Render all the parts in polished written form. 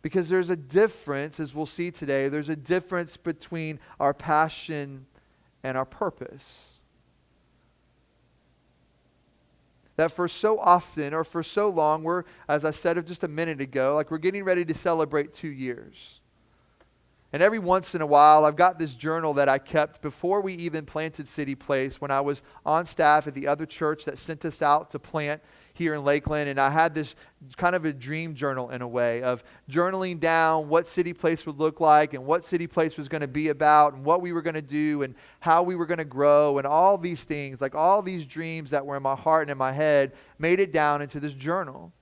Because there's a difference, as we'll see today, there's a difference between our passion and our purpose. That for so often or for so long, we're, as I said just a minute ago, like we're getting ready to celebrate 2 years. And every once in a while, I've got this journal that I kept before we even planted City Place, when I was on staff at the other church that sent us out to plant here in Lakeland. And I had this kind of a dream journal in a way of journaling down what City Place would look like and what City Place was going to be about and what we were going to do and how we were going to grow and all these things, like all these dreams that were in my heart and in my head, made it down into this journal.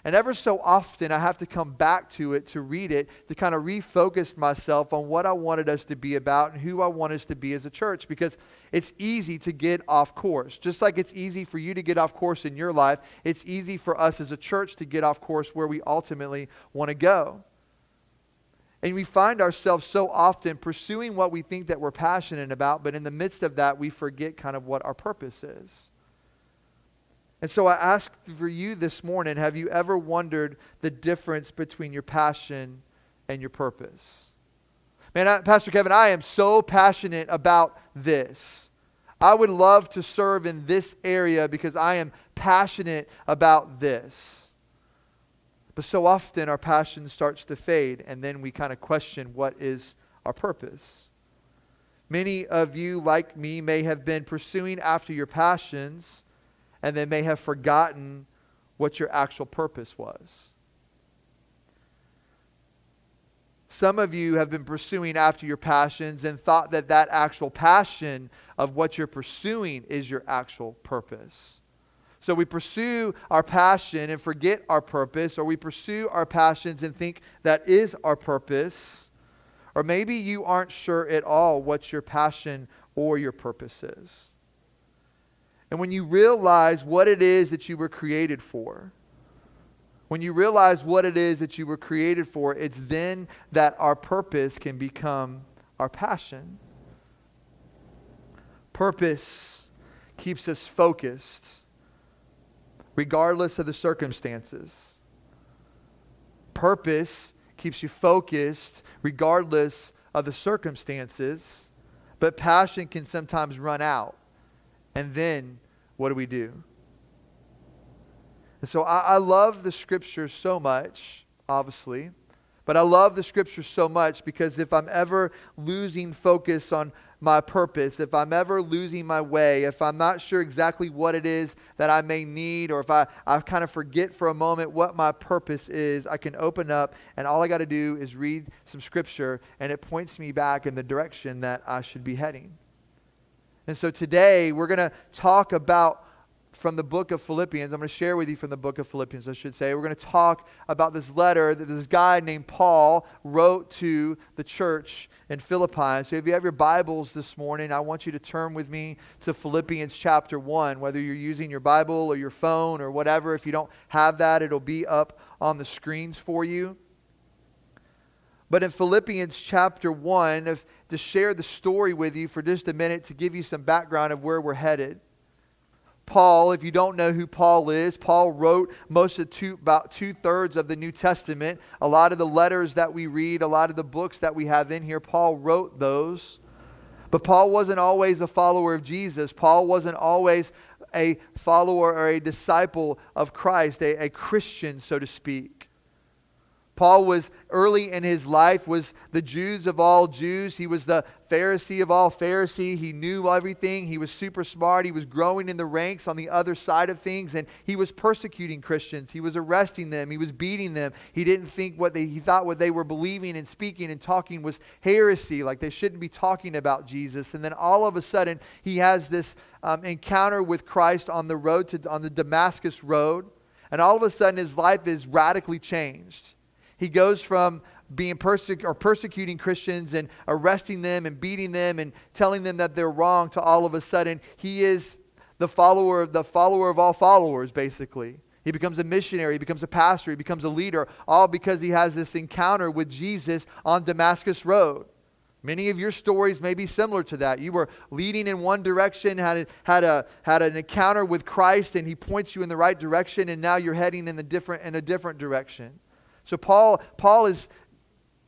And ever so often, I have to come back to it, to read it, to kind of refocus myself on what I wanted us to be about and who I want us to be as a church. Because it's easy to get off course. Just like it's easy for you to get off course in your life, it's easy for us as a church to get off course where we ultimately want to go. And we find ourselves so often pursuing what we think that we're passionate about, but in the midst of that, we forget kind of what our purpose is. And so I ask for you this morning, have you ever wondered the difference between your passion and your purpose? Man, Pastor Kevin, I am so passionate about this. I would love to serve in this area because I am passionate about this. But so often our passion starts to fade, and then we kind of question what is our purpose. Many of you, like me, may have been pursuing after your passions, and they may have forgotten what your actual purpose was. Some of you have been pursuing after your passions and thought that that actual passion of what you're pursuing is your actual purpose. So we pursue our passion and forget our purpose, or we pursue our passions and think that is our purpose. Or maybe you aren't sure at all what your passion or your purpose is. And when you realize what it is that you were created for, when you realize what it is that you were created for, it's then that our purpose can become our passion. Purpose keeps us focused, regardless of the circumstances. Purpose keeps you focused, regardless of the circumstances. But passion can sometimes run out. And then, what do? And so I love the Scripture so much, obviously. But I love the Scripture so much because if I'm ever losing focus on my purpose, if I'm ever losing my way, if I'm not sure exactly what it is that I may need, or if I kind of forget for a moment what my purpose is, I can open up and all I got to do is read some Scripture and it points me back in the direction that I should be heading. And so today we're going to talk about from the book of Philippians. I'm going to share with you from the book of Philippians, I should say. We're going to talk about this letter that this guy named Paul wrote to the church in Philippi. So if you have your Bibles this morning, I want you to turn with me to Philippians chapter 1, whether you're using your Bible or your phone or whatever. If you don't have that, it'll be up on the screens for you. But in Philippians chapter 1, to share the story with you for just a minute to give you some background of where we're headed. Paul, if you don't know who Paul is, Paul wrote about 2/3 of the New Testament. A lot of the letters that we read, a lot of the books that we have in here, Paul wrote those. But Paul wasn't always a follower of Jesus. Paul wasn't always a follower or a disciple of Christ, a Christian, so to speak. Paul was early in his life was the Jews of all Jews. He was the Pharisee of all Pharisee. He knew everything. He was super smart. He was growing in the ranks on the other side of things, and he was persecuting Christians. He was arresting them. He was beating them. He didn't think he thought what they were believing and speaking and talking was heresy, like they shouldn't be talking about Jesus. And then all of a sudden, he has this encounter with Christ on the Damascus road, and all of a sudden, his life is radically changed. He goes from being persecuting Christians and arresting them and beating them and telling them that they're wrong to all of a sudden he is the follower of all followers, basically. He becomes a missionary, he becomes a pastor, he becomes a leader, all because he has this encounter with Jesus on Damascus Road. Many of your stories may be similar to that. You were leading in one direction, had an encounter with Christ, and he points you in the right direction, and now you're heading in a different direction. So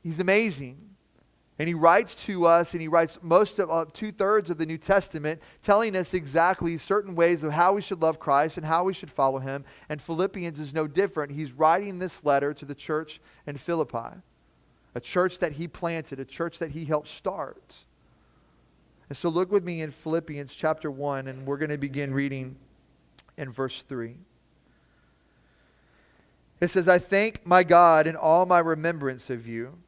he's amazing. And he writes to us, and he writes most of 2/3 of the New Testament, telling us exactly certain ways of how we should love Christ and how we should follow him. And Philippians is no different. He's writing this letter to the church in Philippi, a church that he planted, a church that he helped start. And so look with me in Philippians chapter 1, and we're going to begin reading in verse 3. It says, I thank my God in all my remembrance of you,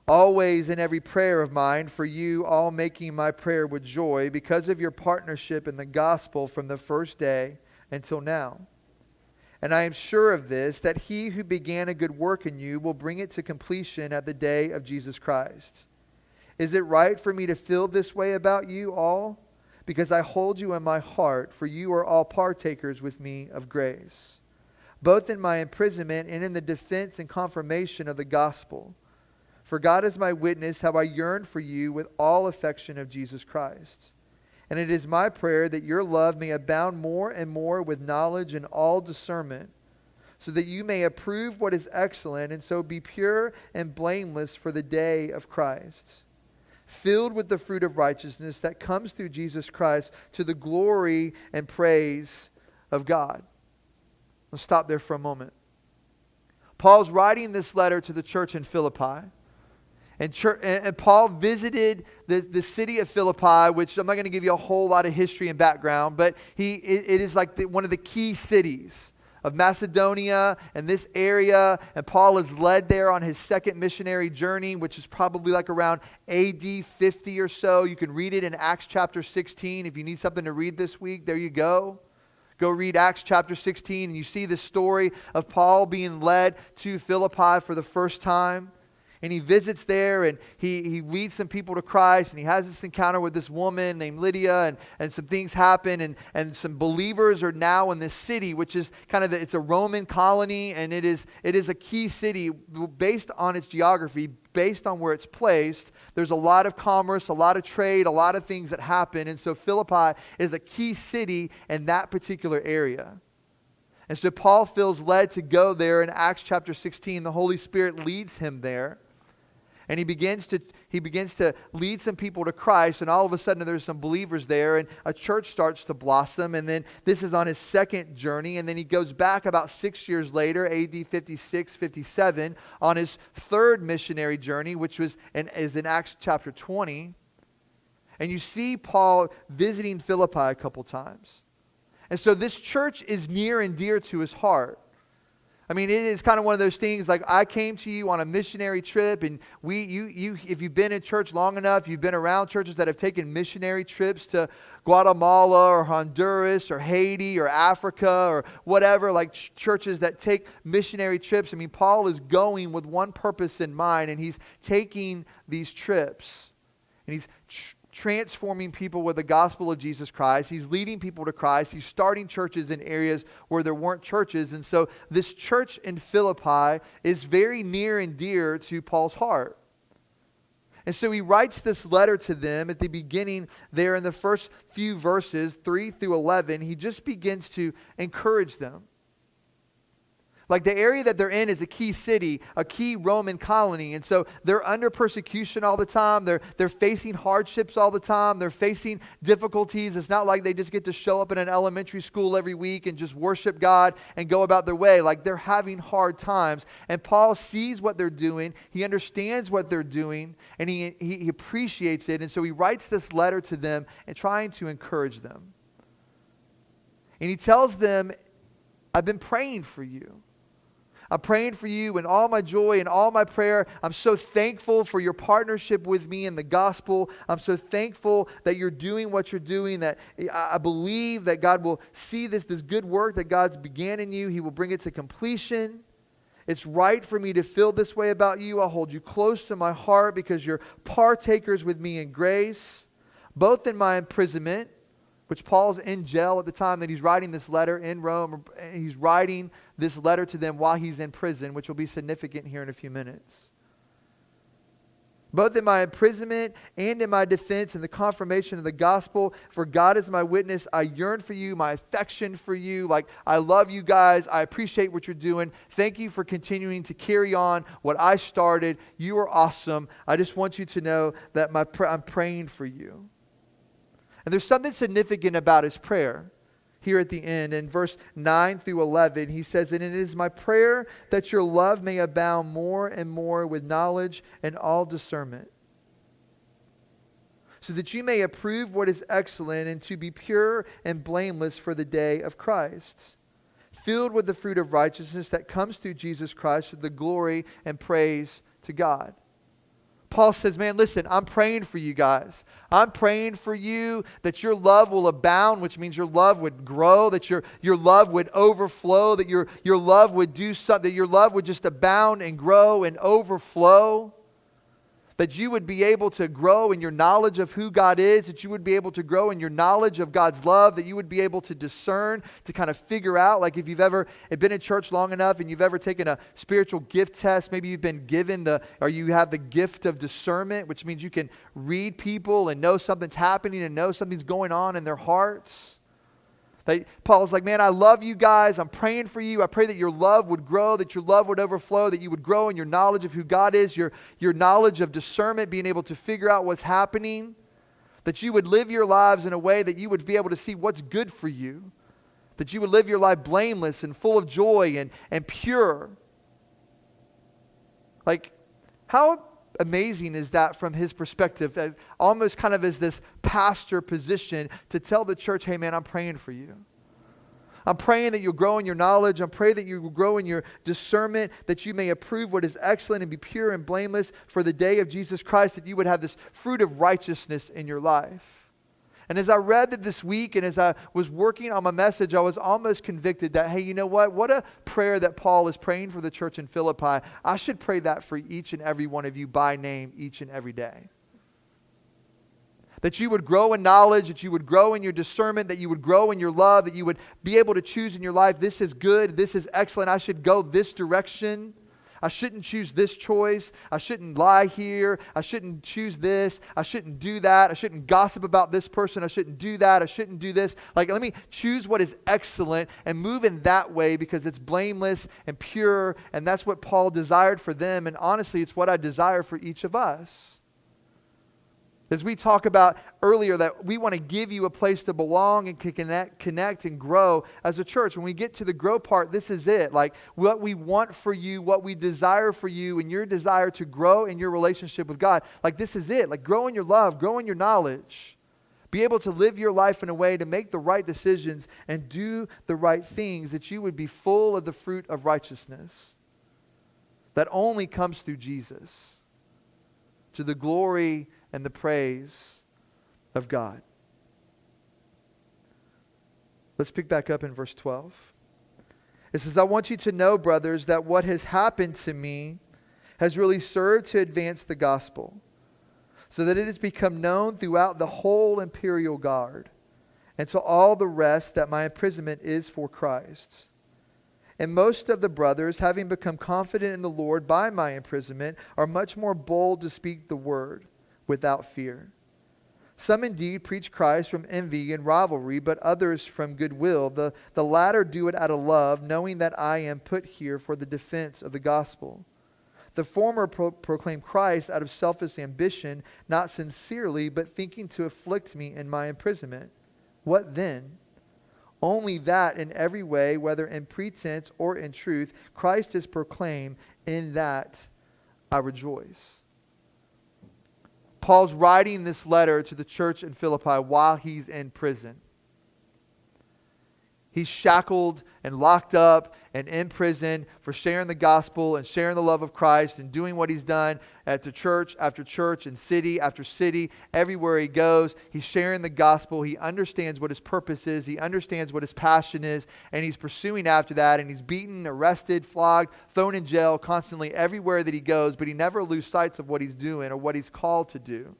always in every prayer of mine, for you all making my prayer with joy because of your partnership in the gospel from the first day until now. And I am sure of this, that he who began a good work in you will bring it to completion at the day of Jesus Christ. Is it right for me to feel this way about you all? Because I hold you in my heart, for you are all partakers with me of grace, both in my imprisonment and in the defense and confirmation of the gospel. For God is my witness how I yearn for you with all affection of Jesus Christ. And it is my prayer that your love may abound more and more with knowledge and all discernment, so that you may approve what is excellent, and so be pure and blameless for the day of Christ, filled with the fruit of righteousness that comes through Jesus Christ to the glory and praise of God. Let's stop there for a moment. Paul's writing this letter to the church in Philippi. And Paul visited the city of Philippi, which I'm not going to give you a whole lot of history and background, but it is like one of the key cities of Macedonia and this area. And Paul is led there on his second missionary journey, which is probably like around AD 50 or so. You can read it in Acts chapter 16. If you need something to read this week, there you go. Go read Acts chapter 16, and you see the story of Paul being led to Philippi for the first time. And he visits there, and he leads some people to Christ, and he has this encounter with this woman named Lydia, and some things happen, and some believers are now in this city, which is kind of it's a Roman colony, and it is a key city based on its geography, based on where it's placed. There's a lot of commerce, a lot of trade, a lot of things that happen, and so Philippi is a key city in that particular area. And so Paul feels led to go there in Acts chapter 16. The Holy Spirit leads him there. And he begins to lead some people to Christ, and all of a sudden there's some believers there, and a church starts to blossom. And then this is on his second journey, and then he goes back about 6 years later, AD 56, 57, on his third missionary journey, which is in Acts chapter 20. And you see Paul visiting Philippi a couple times. And so this church is near and dear to his heart. I mean, it is kind of one of those things like I came to you on a missionary trip, and if you've been in church long enough, you've been around churches that have taken missionary trips to Guatemala or Honduras or Haiti or Africa or whatever, like churches that take missionary trips. I mean, Paul is going with one purpose in mind, and he's taking these trips, and he's transforming people with the gospel of Jesus Christ. He's leading people to Christ. He's starting churches in areas where there weren't churches. And so this church in Philippi is very near and dear to Paul's heart. And so he writes this letter to them at the beginning there in the first few verses, 3 through 11. He just begins to encourage them. Like the area that they're in is a key city, a key Roman colony. And so they're under persecution all the time. They're facing hardships all the time. They're facing difficulties. It's not like they just get to show up in an elementary school every week and just worship God and go about their way. Like they're having hard times. And Paul sees what they're doing. He understands what they're doing. And he appreciates it. And so he writes this letter to them and trying to encourage them. And he tells them, I've been praying for you. I'm praying for you in all my joy and all my prayer. I'm so thankful for your partnership with me in the gospel. I'm so thankful that you're doing what you're doing, that I believe that God will see this good work that God's began in you. He will bring it to completion. It's right for me to feel this way about you. I'll hold you close to my heart because you're partakers with me in grace, both in my imprisonment, which Paul's in jail at the time that he's writing this letter in Rome. He's writing this letter to them while he's in prison, which will be significant here in a few minutes. both in my imprisonment and in my defense and the confirmation of the gospel. For God is my witness. I yearn for you, my affection for you. Like, I love you guys. I appreciate what you're doing. Thank you for continuing to carry on what I started. You are awesome. I just want you to know that I'm praying for you. And there's something significant about his prayer here at the end. In verse 9 through 11, he says, "And it is my prayer that your love may abound more and more with knowledge and all discernment, so that you may approve what is excellent and to be pure and blameless for the day of Christ, filled with the fruit of righteousness that comes through Jesus Christ to the glory and praise to God." Paul says, man, listen, I'm praying for you guys. I'm praying for you that your love will abound, which means your love would grow, that your love would overflow, that your love would do something, that your love would just abound and grow and overflow. That you would be able to grow in your knowledge of who God is, that you would be able to grow in your knowledge of God's love, that you would be able to discern, to kind of figure out, like if you've ever been in church long enough and you've ever taken a spiritual gift test, maybe you've been given or you have the gift of discernment, which means you can read people and know something's happening and know something's going on in their hearts. Paul's like, man, I love you guys. I'm praying for you. I pray that your love would grow, that your love would overflow, that you would grow in your knowledge of who God is, your knowledge of discernment, being able to figure out what's happening, that you would live your lives in a way that you would be able to see what's good for you, that you would live your life blameless and full of joy and pure. Like, how amazing is that from his perspective, almost kind of as this pastor position to tell the church, hey man, I'm praying for you. I'm praying that you'll grow in your knowledge. I'm praying that you will grow in your discernment, that you may approve what is excellent and be pure and blameless for the day of Jesus Christ, that you would have this fruit of righteousness in your life. And as I read it this week and as I was working on my message, I was almost convicted that, hey, you know what? What a prayer that Paul is praying for the church in Philippi. I should pray that for each and every one of you by name each and every day. That you would grow in knowledge, that you would grow in your discernment, that you would grow in your love, that you would be able to choose in your life, this is good, this is excellent, I should go this direction. I shouldn't choose this choice. I shouldn't lie here. I shouldn't choose this. I shouldn't do that. I shouldn't gossip about this person. I shouldn't do that. I shouldn't do this. Like, let me choose what is excellent and move in that way because it's blameless and pure. And that's what Paul desired for them. And honestly, it's what I desire for each of us. As we talk about earlier, that we want to give you a place to belong and connect and grow as a church. When we get to the grow part, this is it. Like what we want for you, what we desire for you, and your desire to grow in your relationship with God. Like this is it. Like grow in your love, grow in your knowledge. Be able to live your life in a way to make the right decisions and do the right things, that you would be full of the fruit of righteousness that only comes through Jesus, to the glory and the praise of God. Let's pick back up in verse 12. It says, I want you to know, brothers, that what has happened to me has really served to advance the gospel, so that it has become known throughout the whole imperial guard, and to all the rest that my imprisonment is for Christ. And most of the brothers, having become confident in the Lord by my imprisonment, are much more bold to speak the word without fear. Some indeed preach Christ from envy and rivalry, but others from goodwill. The latter do it out of love, knowing that I am put here for the defense of the gospel. The former proclaim Christ out of selfish ambition, not sincerely, but thinking to afflict me in my imprisonment. What then? Only that in every way, whether in pretense or in truth, Christ is proclaimed, in that I rejoice. Paul's writing this letter to the church in Philippi while he's in prison. He's shackled and locked up and in prison for sharing the gospel and sharing the love of Christ and doing what he's done at the church after church and city after city. Everywhere he goes, he's sharing the gospel. He understands what his purpose is. He understands what his passion is. And he's pursuing after that. And he's beaten, arrested, flogged, thrown in jail constantly everywhere that he goes. But he never loses sight of what he's doing or what he's called to do.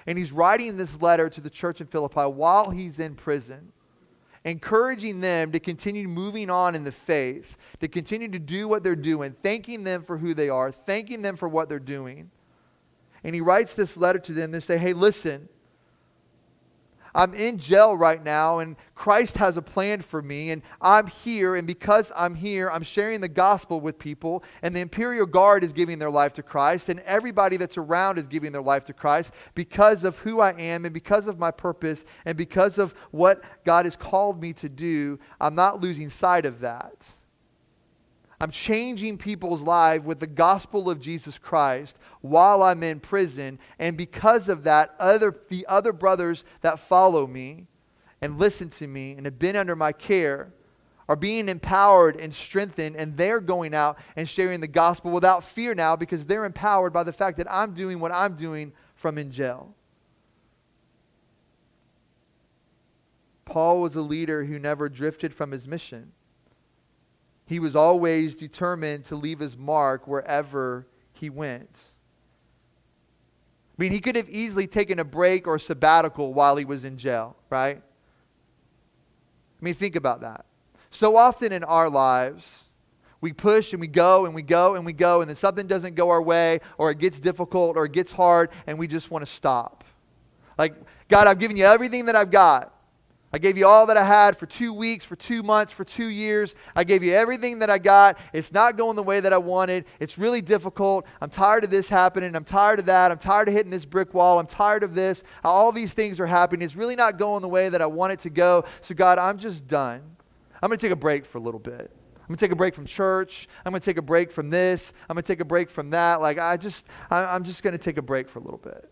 And he's writing this letter to the church in Philippi while he's in prison, encouraging them to continue moving on in the faith, to continue to do what they're doing, thanking them for who they are, thanking them for what they're doing. And he writes this letter to them. They say, hey, listen, I'm in jail right now, and Christ has a plan for me, and I'm here, and because I'm here, I'm sharing the gospel with people, and the Imperial Guard is giving their life to Christ, and everybody that's around is giving their life to Christ because of who I am, and because of my purpose, and because of what God has called me to do. I'm not losing sight of that. I'm changing people's lives with the gospel of Jesus Christ while I'm in prison. And because of that, the other brothers that follow me and listen to me and have been under my care are being empowered and strengthened, and they're going out and sharing the gospel without fear now because they're empowered by the fact that I'm doing what I'm doing from in jail. Paul was a leader who never drifted from his mission. He was always determined to leave his mark wherever he went. I mean, he could have easily taken a break or a sabbatical while he was in jail, right? I mean, think about that. So often in our lives, we push and we go and we go and we go, and then something doesn't go our way, or it gets difficult or it gets hard, and we just want to stop. Like, God, I've given you everything that I've got. I gave you all that I had for 2 weeks, for 2 months, for 2 years. I gave you everything that I got. It's not going the way that I wanted. It's really difficult. I'm tired of this happening. I'm tired of that. I'm tired of hitting this brick wall. I'm tired of this. All these things are happening. It's really not going the way that I want it to go. So God, I'm just done. I'm going to take a break for a little bit. I'm going to take a break from church. I'm going to take a break from this. I'm going to take a break from that. Like I'm just going to take a break for a little bit.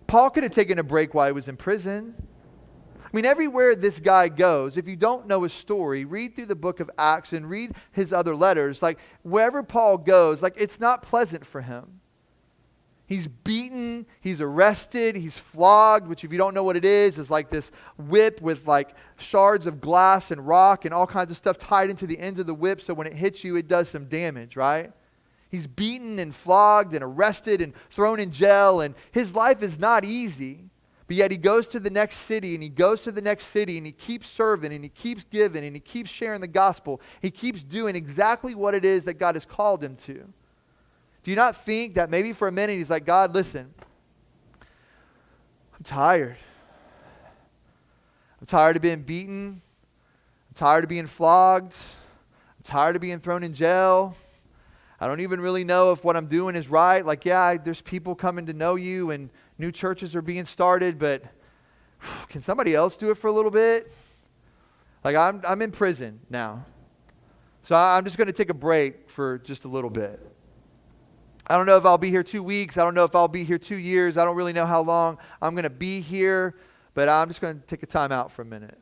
Paul could have taken a break while he was in prison. I mean, everywhere this guy goes, if you don't know his story, read through the book of Acts and read his other letters. Like, wherever Paul goes, like, it's not pleasant for him. He's beaten, he's arrested, he's flogged, which if you don't know what it is like this whip with like shards of glass and rock and all kinds of stuff tied into the ends of the whip, so when it hits you, it does some damage, right? He's beaten and flogged and arrested and thrown in jail, and his life is not easy. But yet he goes to the next city, and he goes to the next city, and he keeps serving, and he keeps giving, and he keeps sharing the gospel. He keeps doing exactly what it is that God has called him to. Do you not think that maybe for a minute he's like, God, listen, I'm tired. I'm tired of being beaten. I'm tired of being flogged. I'm tired of being thrown in jail. I don't even really know if what I'm doing is right. Like, yeah, there's people coming to know you, and new churches are being started, but can somebody else do it for a little bit? Like, I'm in prison now. So I'm just going to take a break for just a little bit. I don't know if I'll be here 2 weeks. I don't know if I'll be here 2 years. I don't really know how long I'm going to be here, but I'm just going to take a time out for a minute.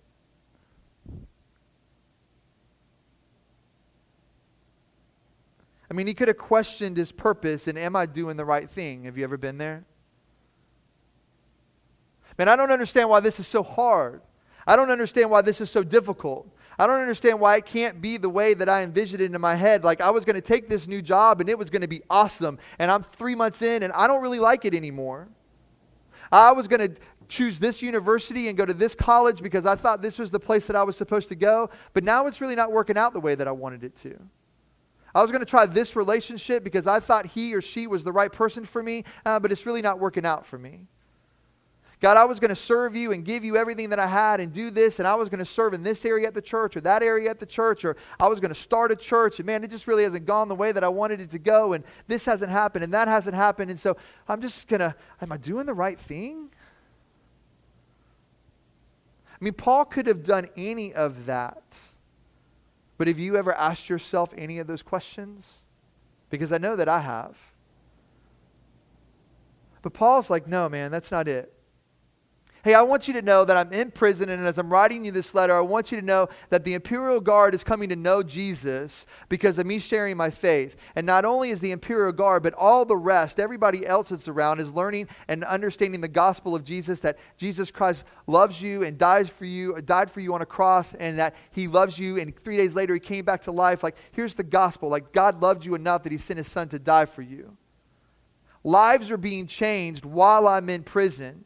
I mean, he could have questioned his purpose and am I doing the right thing? Have you ever been there? Man, I don't understand why this is so hard. I don't understand why this is so difficult. I don't understand why it can't be the way that I envisioned it in my head. Like I was going to take this new job and it was going to be awesome. And I'm 3 months in and I don't really like it anymore. I was going to choose this university and go to this college because I thought this was the place that I was supposed to go. But now it's really not working out the way that I wanted it to. I was going to try this relationship because I thought he or she was the right person for me, but it's really not working out for me. God, I was going to serve you and give you everything that I had and do this, and I was going to serve in this area at the church or that area at the church, or I was going to start a church, and man, it just really hasn't gone the way that I wanted it to go, and this hasn't happened, and that hasn't happened, and so I'm just going to, am I doing the right thing? I mean, Paul could have done any of that. But have you ever asked yourself any of those questions? Because I know that I have. But Paul's like, no, man, that's not it. Hey, I want you to know that I'm in prison, and as I'm writing you this letter, I want you to know that the Imperial Guard is coming to know Jesus because of me sharing my faith. And not only is the Imperial Guard, but all the rest, everybody else that's around, is learning and understanding the gospel of Jesus, that Jesus Christ loves you and died for you on a cross, and that he loves you, and 3 days later he came back to life. Like, here's the gospel. Like, God loved you enough that he sent his son to die for you. Lives are being changed while I'm in prison.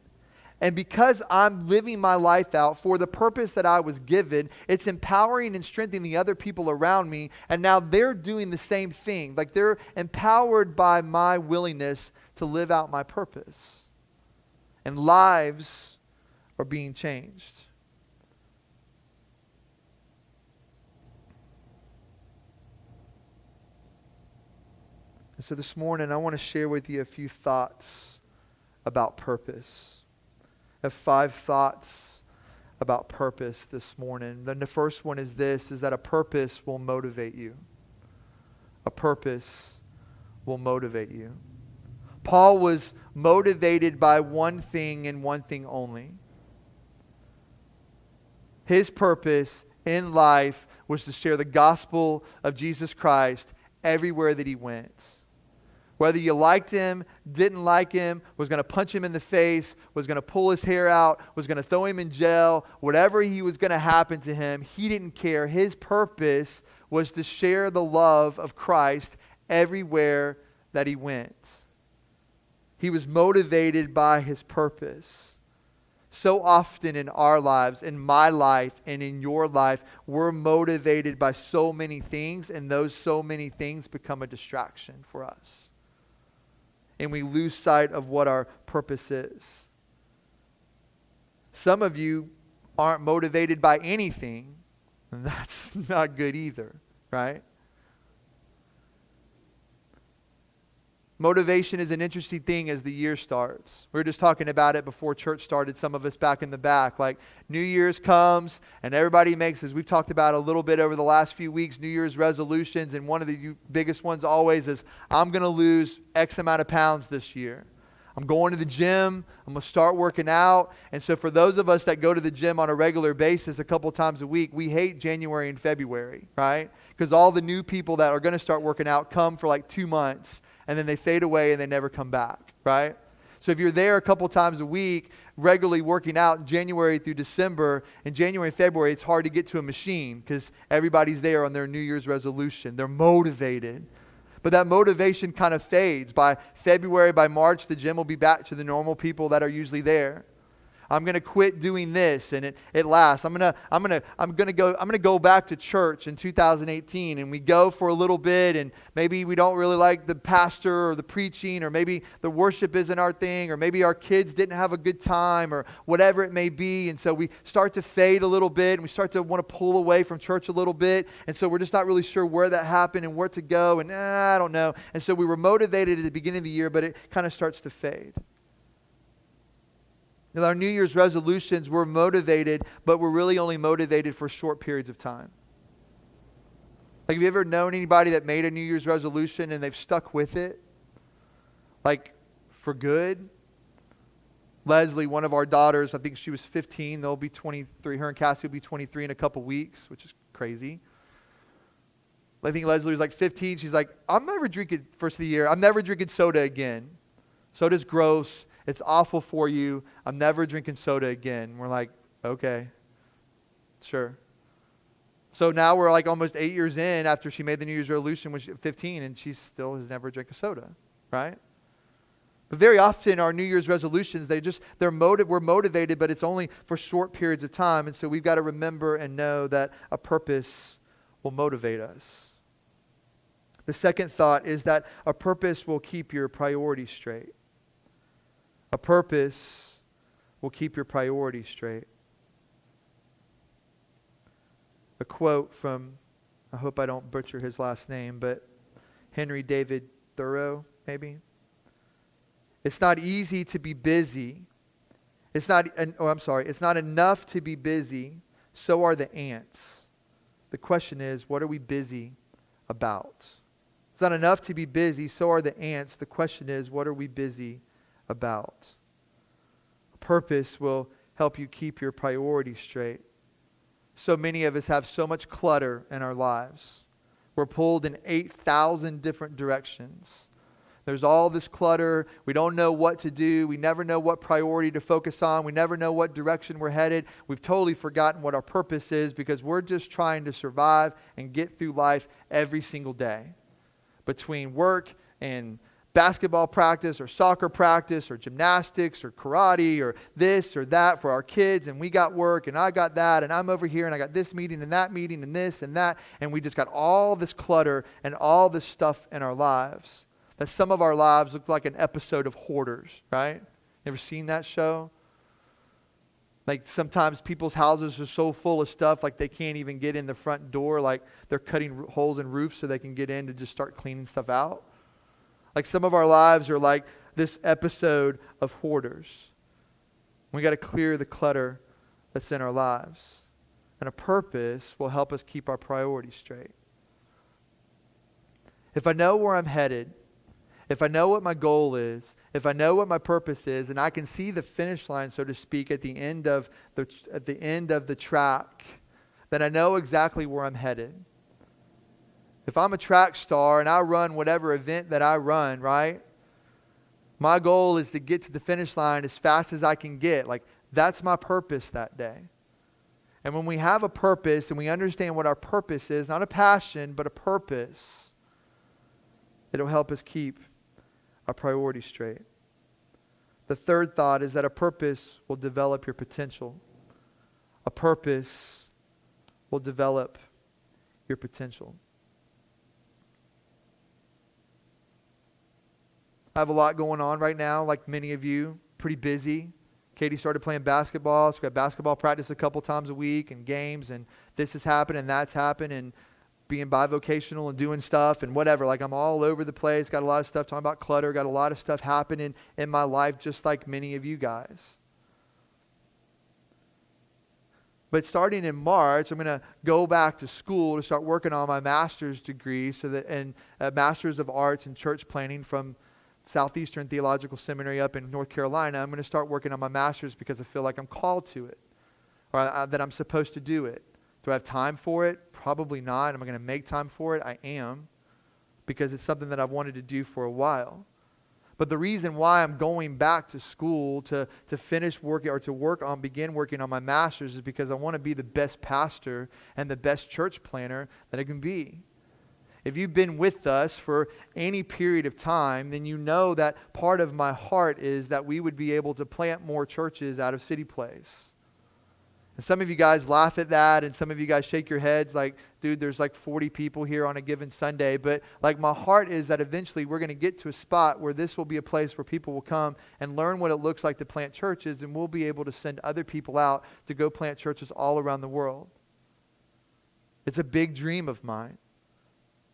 And because I'm living my life out for the purpose that I was given, it's empowering and strengthening the other people around me. And now they're doing the same thing. Like they're empowered by my willingness to live out my purpose. And lives are being changed. And so this morning, I want to share with you a few thoughts about purpose. I have 5 thoughts about purpose this morning. Then the first one is this, is that a purpose will motivate you. A purpose will motivate you. Paul was motivated by one thing and one thing only. His purpose in life was to share the gospel of Jesus Christ everywhere that he went. Whether you liked him, didn't like him, was going to punch him in the face, was going to pull his hair out, was going to throw him in jail, whatever he was going to happen to him, he didn't care. His purpose was to share the love of Christ everywhere that he went. He was motivated by his purpose. So often in our lives, in my life and in your life, we're motivated by so many things, and those so many things become a distraction for us. And we lose sight of what our purpose is. Some of you aren't motivated by anything, and that's not good either, right? Motivation is an interesting thing as the year starts. We were just talking about it before church started, some of us back in the back. Like New Year's comes and everybody makes, as we've talked about a little bit over the last few weeks, New Year's resolutions. And one of the biggest ones always is, I'm going to lose X amount of pounds this year. I'm going to the gym. I'm going to start working out. And so for those of us that go to the gym on a regular basis a couple times a week, we hate January and February, right? Because all the new people that are going to start working out come for like 2 months. And then they fade away and they never come back, right? So if you're there a couple times a week, regularly working out January through December, in January and February, it's hard to get to a machine because everybody's there on their New Year's resolution. They're motivated. But that motivation kind of fades. By February, by March, the gym will be back to the normal people that are usually there. I'm going to quit doing this, and it lasts. I'm going to go back to church in 2018, and we go for a little bit, and maybe we don't really like the pastor or the preaching, or maybe the worship isn't our thing, or maybe our kids didn't have a good time, or whatever it may be, and so we start to fade a little bit, and we start to want to pull away from church a little bit, and so we're just not really sure where that happened and where to go, and I don't know. And so we were motivated at the beginning of the year, but it kind of starts to fade. With our New Year's resolutions, we're motivated, but we're really only motivated for short periods of time. Like, have you ever known anybody that made a New Year's resolution and they've stuck with it? Like, for good? Leslie, one of our daughters, I think she was 15. They'll be 23. Her and Cassie will be 23 in a couple weeks, which is crazy. I think Leslie was like 15. She's like, I'm never drinking, first of the year, I'm never drinking soda again. Soda's gross. It's awful for you. I'm never drinking soda again. We're like, okay, sure. So now we're like almost 8 years in after she made the New Year's resolution when she was 15, and she still has never drank a soda, right? But very often our New Year's resolutions, we're motivated, but it's only for short periods of time. And so we've got to remember and know that a purpose will motivate us. The second thought is that a purpose will keep your priorities straight. A purpose will keep your priorities straight. A quote from, I hope I don't butcher his last name, but Henry David Thoreau, maybe. It's not easy to be busy. It's not enough to be busy. So are the ants. The question is, what are we busy about? It's not enough to be busy. So are the ants. The question is, what are we busy about? Purpose will help you keep your priorities straight. So many of us have so much clutter in our lives. We're pulled in 8,000 different directions. There's all this clutter. We don't know what to do. We never know what priority to focus on. We never know what direction we're headed. We've totally forgotten what our purpose is because we're just trying to survive and get through life every single day. Between work and basketball practice or soccer practice or gymnastics or karate or this or that for our kids, and we got work and I got that and I'm over here and I got this meeting and that meeting and this and that, and we just got all this clutter and all this stuff in our lives. That some of our lives look like an episode of Hoarders, right? Ever seen that show? Like sometimes people's houses are so full of stuff like they can't even get in the front door, like they're cutting holes in roofs so they can get in to just start cleaning stuff out. Like some of our lives are like this episode of Hoarders. We got to clear the clutter that's in our lives. And a purpose will help us keep our priorities straight. If I know where I'm headed, if I know what my goal is, if I know what my purpose is, and I can see the finish line, so to speak, at the end of the track, then I know exactly where I'm headed. If I'm a track star and I run whatever event that I run, right? My goal is to get to the finish line as fast as I can get. Like, that's my purpose that day. And when we have a purpose and we understand what our purpose is, not a passion, but a purpose, it'll help us keep our priorities straight. The third thought is that a purpose will develop your potential. A purpose will develop your potential. I have a lot going on right now, like many of you, pretty busy. Katie started playing basketball, so we got basketball practice a couple times a week and games, and this has happened and that's happened, and being bivocational and doing stuff and whatever. Like, I'm all over the place. Got a lot of stuff talking about clutter. Got a lot of stuff happening in my life, just like many of you guys. But starting in March, I'm going to go back to school to start working on my master's degree, and a master's of arts in church planning from Southeastern Theological Seminary up in North Carolina. I'm going to start working on my master's because I feel like I'm called to it, or that I'm supposed to do it. Do I have time for it? Probably not. Am I going to make time for it? I am, because it's something that I've wanted to do for a while. But the reason why I'm going back to school to finish working or to begin working on my master's is because I want to be the best pastor and the best church planner that I can be. If you've been with us for any period of time, then you know that part of my heart is that we would be able to plant more churches out of City Place. And some of you guys laugh at that, and some of you guys shake your heads like, dude, there's like 40 people here on a given Sunday. But like, my heart is that eventually we're going to get to a spot where this will be a place where people will come and learn what it looks like to plant churches, and we'll be able to send other people out to go plant churches all around the world. It's a big dream of mine.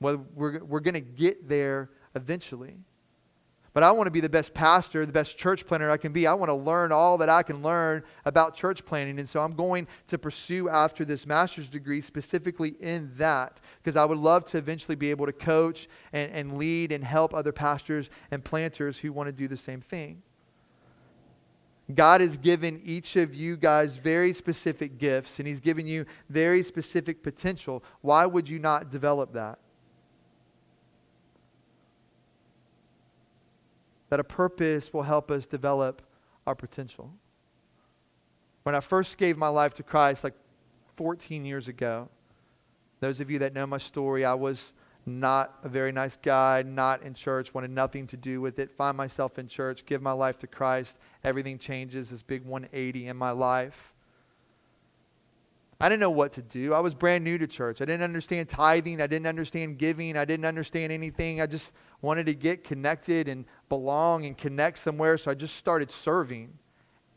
Well, we're going to get there eventually. But I want to be the best pastor, the best church planner I can be. I want to learn all that I can learn about church planning. And so I'm going to pursue after this master's degree specifically in that, because I would love to eventually be able to coach and lead and help other pastors and planters who want to do the same thing. God has given each of you guys very specific gifts, and He's given you very specific potential. Why would you not develop that? That a purpose will help us develop our potential. When I first gave my life to Christ like 14 years ago, those of you that know my story, I was not a very nice guy, not in church, wanted nothing to do with it, find myself in church, give my life to Christ, everything changes, this big 180 in my life. I didn't know what to do. I was brand new to church. I didn't understand tithing. I didn't understand giving. I didn't understand anything. I just wanted to get connected and belong and connect somewhere. So I just started serving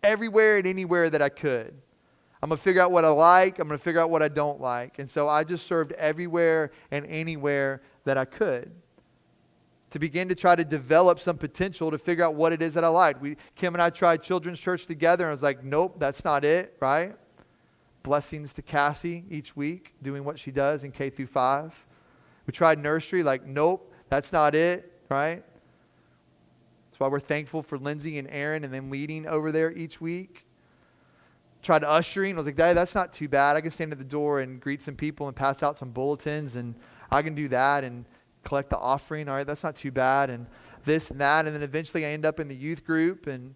everywhere and anywhere that I could. I'm going to figure out what I like. I'm going to figure out what I don't like. And so I just served everywhere and anywhere that I could to begin to try to develop some potential to figure out what it is that I liked. Kim and I tried children's church together, and I was like, nope, that's not it, right? Blessings to Cassie each week, doing what she does in K through 5. We tried nursery, like, nope, that's not it, right? That's why we're thankful for Lindsay and Aaron and them leading over there each week. Tried ushering. I was like, Dad, that's not too bad. I can stand at the door and greet some people and pass out some bulletins, and I can do that and collect the offering. All right, that's not too bad. And this and that. And then eventually I ended up in the youth group and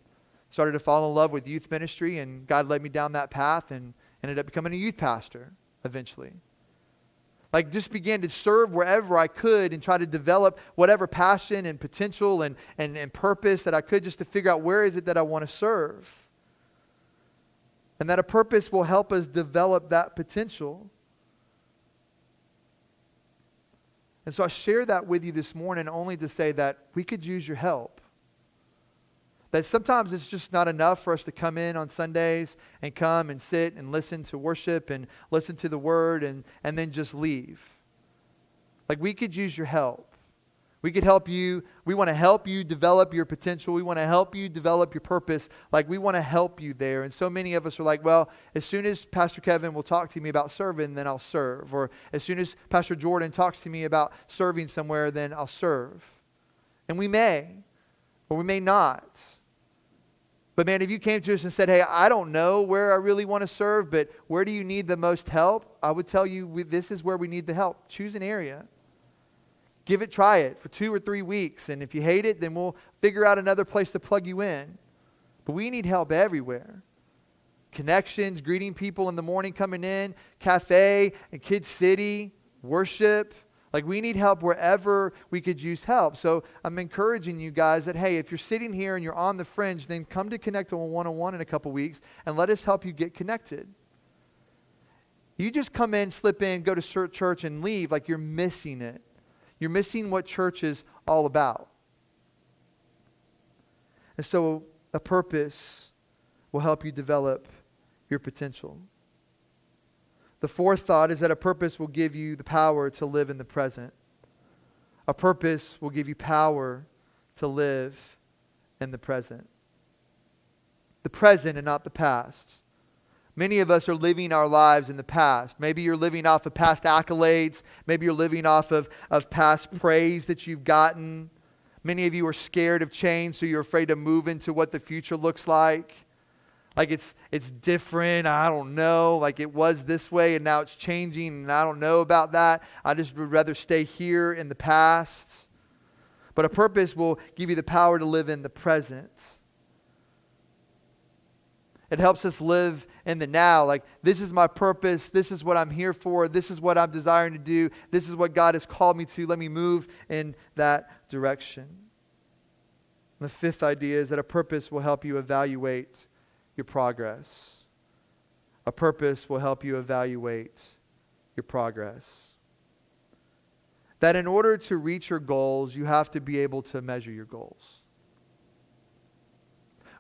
started to fall in love with youth ministry, and God led me down that path and ended up becoming a youth pastor eventually. Like just began to serve wherever I could and try to develop whatever passion and potential and purpose that I could, just to figure out where is it that I want to serve. And that a purpose will help us develop that potential. And so I share that with you this morning only to say that we could use your help. That sometimes it's just not enough for us to come in on Sundays and come and sit and listen to worship and listen to the word and then just leave. Like we could use your help. We could help you. We want to help you develop your potential. We want to help you develop your purpose. Like we want to help you there. And so many of us are like, well, as soon as Pastor Kevin will talk to me about serving, then I'll serve. Or as soon as Pastor Jordan talks to me about serving somewhere, then I'll serve. And we may, or we may not. But man, if you came to us and said, hey, I don't know where I really want to serve, but where do you need the most help? I would tell you this is where we need the help. Choose an area. Try it for 2 or 3 weeks. And if you hate it, then we'll figure out another place to plug you in. But we need help everywhere. Connections, greeting people in the morning coming in, cafe, and Kids City, worship. Like we need help wherever we could use help. So I'm encouraging you guys that, hey, if you're sitting here and you're on the fringe, then come to Connect on 101 in a couple weeks and let us help you get connected. You just come in, slip in, go to church and leave like you're missing it. You're missing what church is all about. And so a purpose will help you develop your potential. The fourth thought is that a purpose will give you the power to live in the present. A purpose will give you power to live in the present. The present and not the past. Many of us are living our lives in the past. Maybe you're living off of past accolades. Maybe you're living off of past praise that you've gotten. Many of you are scared of change, so you're afraid to move into what the future looks like. Like it's different, I don't know, like it was this way and now it's changing and I don't know about that. I just would rather stay here in the past. But a purpose will give you the power to live in the present. It helps us live in the now. Like this is my purpose, this is what I'm here for, this is what I'm desiring to do, this is what God has called me to. Let me move in that direction. And the fifth idea is that a purpose will help you evaluate your progress. A purpose will help you evaluate your progress. That in order to reach your goals, you have to be able to measure your goals.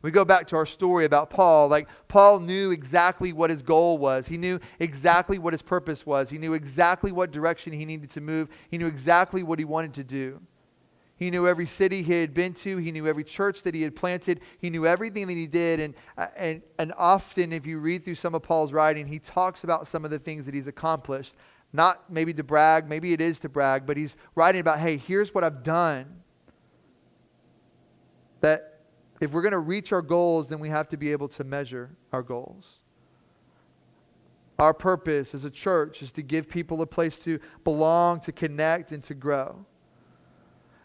We go back to our story about Paul. Like Paul knew exactly what his goal was. He knew exactly what his purpose was. He knew exactly what direction he needed to move. He knew exactly what he wanted to do. He knew every city he had been to. He knew every church that he had planted. He knew everything that he did. And often, if you read through some of Paul's writing, he talks about some of the things that he's accomplished. Not maybe to brag. Maybe it is to brag. But he's writing about, hey, here's what I've done. That if we're going to reach our goals, then we have to be able to measure our goals. Our purpose as a church is to give people a place to belong, to connect, and to grow.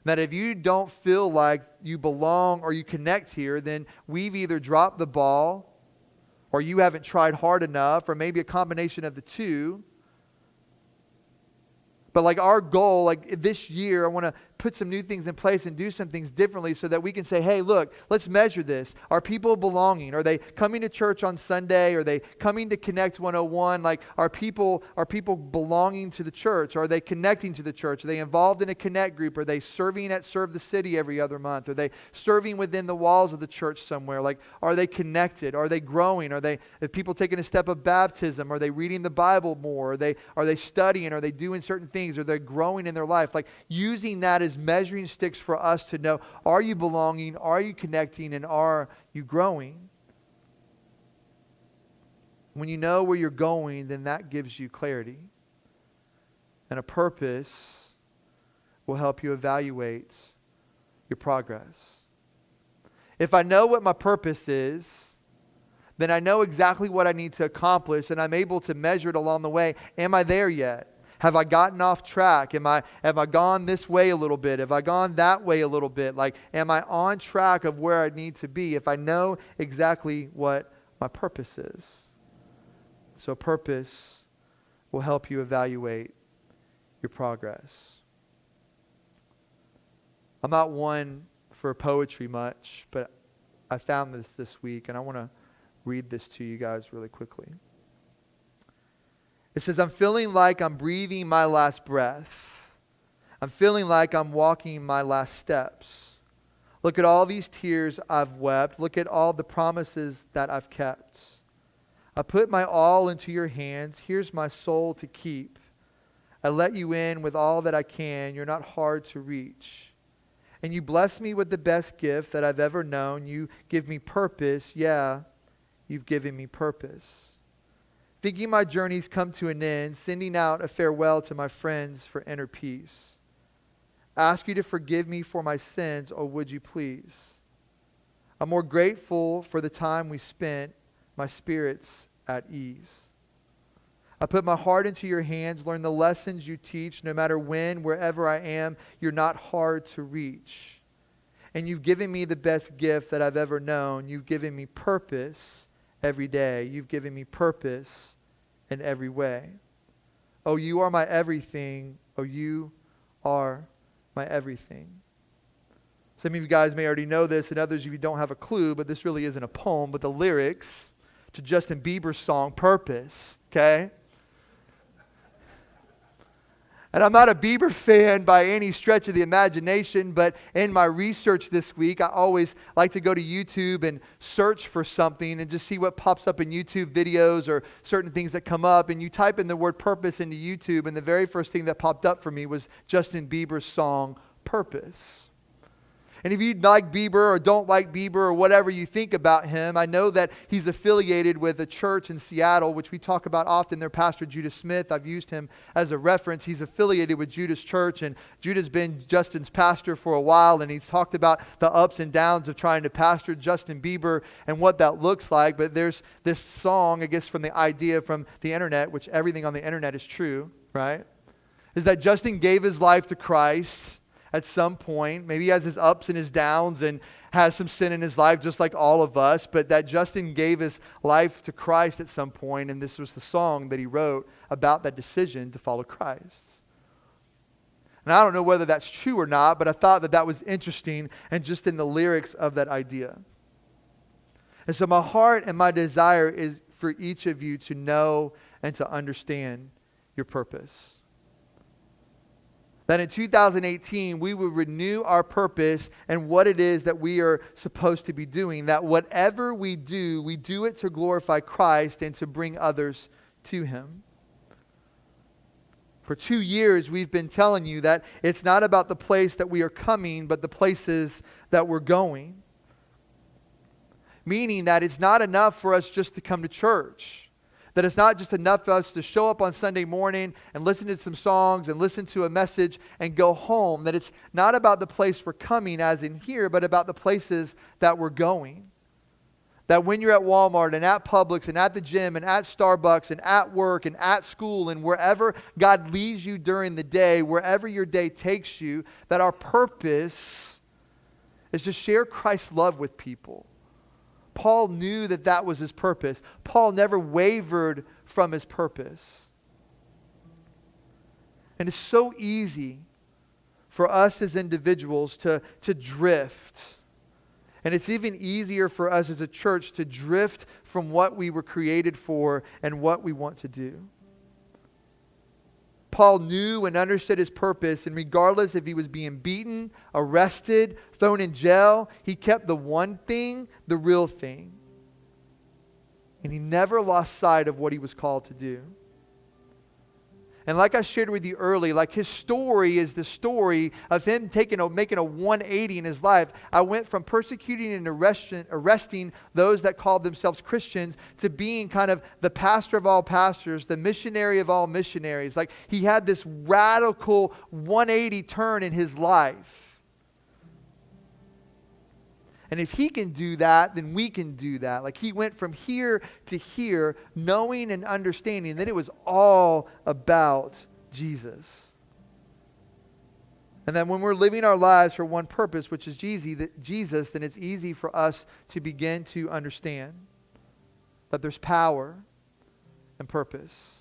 That if you don't feel like you belong or you connect here, then we've either dropped the ball or you haven't tried hard enough, or maybe a combination of the two. But like our goal, like this year, I want to put some new things in place and do some things differently so that we can say, hey, look, let's measure this. Are people belonging? Are they coming to church on Sunday? Are they coming to Connect 101? Like, are people belonging to the church? Are they connecting to the church? Are they involved in a Connect group? Are they serving at Serve the City every other month? Are they serving within the walls of the church somewhere? Like, are they connected? Are they growing? Are people taking a step of baptism? Are they reading the Bible more? Are they studying? Are they doing certain things? Are they growing in their life? Like, using that as measuring sticks for us to know, are you belonging? Are you connecting? And are you growing? When you know where you're going, then that gives you clarity. And a purpose will help you evaluate your progress. If I know what my purpose is, then I know exactly what I need to accomplish, and I'm able to measure it along the way. Am I there yet? Have I gotten off track? Have I gone this way a little bit? Have I gone that way a little bit? Like, am I on track of where I need to be if I know exactly what my purpose is? So purpose will help you evaluate your progress. I'm not one for poetry much, but I found this week, and I want to read this to you guys really quickly. It says, I'm feeling like I'm breathing my last breath. I'm feeling like I'm walking my last steps. Look at all these tears I've wept. Look at all the promises that I've kept. I put my all into your hands. Here's my soul to keep. I let you in with all that I can. You're not hard to reach. And you bless me with the best gift that I've ever known. You give me purpose. Yeah, you've given me purpose. Thinking my journey's come to an end, sending out a farewell to my friends for inner peace. Ask you to forgive me for my sins, or would you please? I'm more grateful for the time we spent, my spirit's at ease. I put my heart into your hands, learn the lessons you teach, no matter when, wherever I am, you're not hard to reach. And you've given me the best gift that I've ever known. You've given me purpose every day. You've given me purpose in every way. Oh, you are my everything. Oh, you are my everything. Some of you guys may already know this, and others of you don't have a clue, but this really isn't a poem, but the lyrics to Justin Bieber's song, Purpose, okay? And I'm not a Bieber fan by any stretch of the imagination, but in my research this week, I always like to go to YouTube and search for something and just see what pops up in YouTube videos or certain things that come up. And you type in the word purpose into YouTube, and the very first thing that popped up for me was Justin Bieber's song, Purpose. And if you like Bieber or don't like Bieber or whatever you think about him, I know that he's affiliated with a church in Seattle, which we talk about often. Their pastor, Judah Smith, I've used him as a reference. He's affiliated with Judah's church, and Judah's been Justin's pastor for a while, and he's talked about the ups and downs of trying to pastor Justin Bieber and what that looks like. But there's this song, I guess from the idea from the internet, which everything on the internet is true, right? Is that Justin gave his life to Christ at some point. Maybe he has his ups and his downs and has some sin in his life just like all of us, but that Justin gave his life to Christ at some point, and this was the song that he wrote about that decision to follow Christ. And I don't know whether that's true or not, but I thought that that was interesting and just in the lyrics of that idea. And so my heart and my desire is for each of you to know and to understand your purpose. That in 2018, we will renew our purpose and what it is that we are supposed to be doing. That whatever we do it to glorify Christ and to bring others to Him. For 2 years, we've been telling you that it's not about the place that we are coming, but the places that we're going. Meaning that it's not enough for us just to come to church. That it's not just enough for us to show up on Sunday morning and listen to some songs and listen to a message and go home. That it's not about the place we're coming as in here, but about the places that we're going. That when you're at Walmart and at Publix and at the gym and at Starbucks and at work and at school and wherever God leads you during the day, wherever your day takes you, that our purpose is to share Christ's love with people. Paul knew that that was his purpose. Paul never wavered from his purpose. And it's so easy for us as individuals to drift. And it's even easier for us as a church to drift from what we were created for and what we want to do. Paul knew and understood his purpose, and regardless if he was being beaten, arrested, thrown in jail, he kept the one thing, the real thing. And he never lost sight of what he was called to do. And like I shared with you earlier, like his story is the story of him making a 180 in his life. I went from persecuting and arresting those that called themselves Christians to being kind of the pastor of all pastors, the missionary of all missionaries. Like he had this radical 180 turn in his life. And if he can do that, then we can do that. Like he went from here to here, knowing and understanding that it was all about Jesus. And then when we're living our lives for one purpose, which is Jesus, then it's easy for us to begin to understand that there's power and purpose.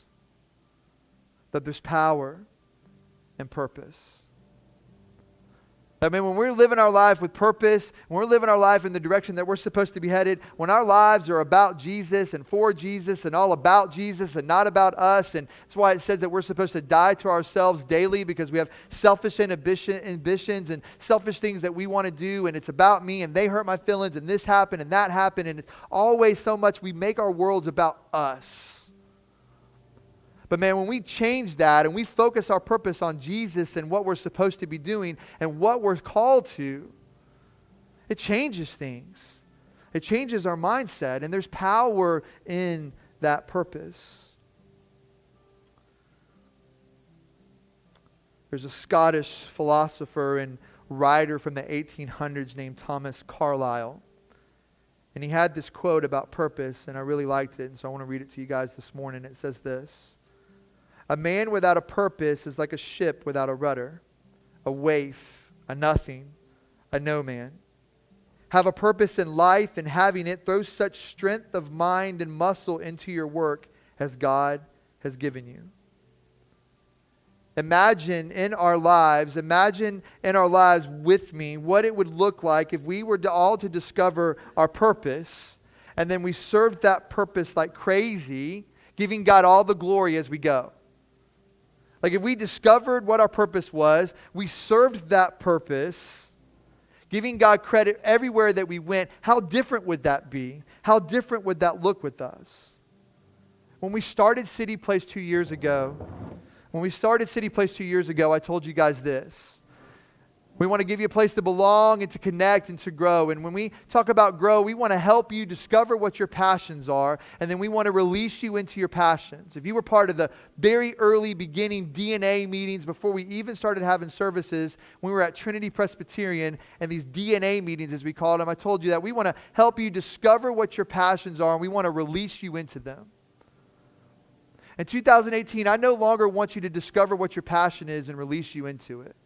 That there's power and purpose. I mean, when we're living our life with purpose, when we're living our life in the direction that we're supposed to be headed, when our lives are about Jesus and for Jesus and all about Jesus and not about us, and that's why it says that we're supposed to die to ourselves daily, because we have selfish ambitions and selfish things that we want to do, and it's about me, and they hurt my feelings, and this happened and that happened, and it's always so much we make our worlds about us. But man, when we change that and we focus our purpose on Jesus and what we're supposed to be doing and what we're called to, it changes things. It changes our mindset, and there's power in that purpose. There's a Scottish philosopher and writer from the 1800s named Thomas Carlyle. And he had this quote about purpose, and I really liked it, and so I want to read it to you guys this morning. It says this: "A man without a purpose is like a ship without a rudder, a waif, a nothing, a no man. Have a purpose in life, and having it, throw such strength of mind and muscle into your work as God has given you." Imagine in our lives with me what it would look like if we were all to discover our purpose, and then we served that purpose like crazy, giving God all the glory as we go. Like if we discovered what our purpose was, we served that purpose, giving God credit everywhere that we went, how different would that be? How different would that look with us? When we started City Place 2 years ago, I told you guys this. We want to give you a place to belong and to connect and to grow. And when we talk about grow, we want to help you discover what your passions are, and then we want to release you into your passions. If you were part of the very early beginning DNA meetings before we even started having services, when we were at Trinity Presbyterian and these DNA meetings, as we called them, I told you that we want to help you discover what your passions are, and we want to release you into them. In 2018, I no longer want you to discover what your passion is and release you into it.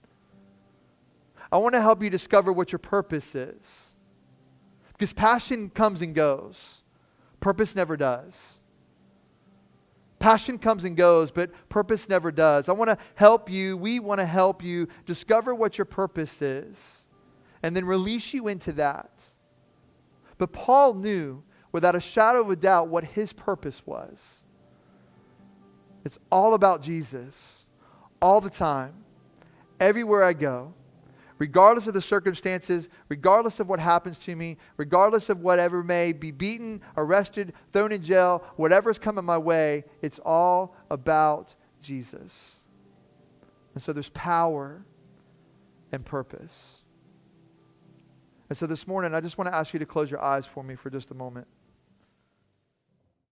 I want to help you discover what your purpose is. Because passion comes and goes. Purpose never does. Passion comes and goes, but purpose never does. We want to help you discover what your purpose is and then release you into that. But Paul knew without a shadow of a doubt what his purpose was. It's all about Jesus, all the time, everywhere I go. Regardless of the circumstances, regardless of what happens to me, regardless of whatever may be beaten, arrested, thrown in jail, whatever's coming my way, it's all about Jesus. And so there's power and purpose. And so this morning, I just want to ask you to close your eyes for me for just a moment.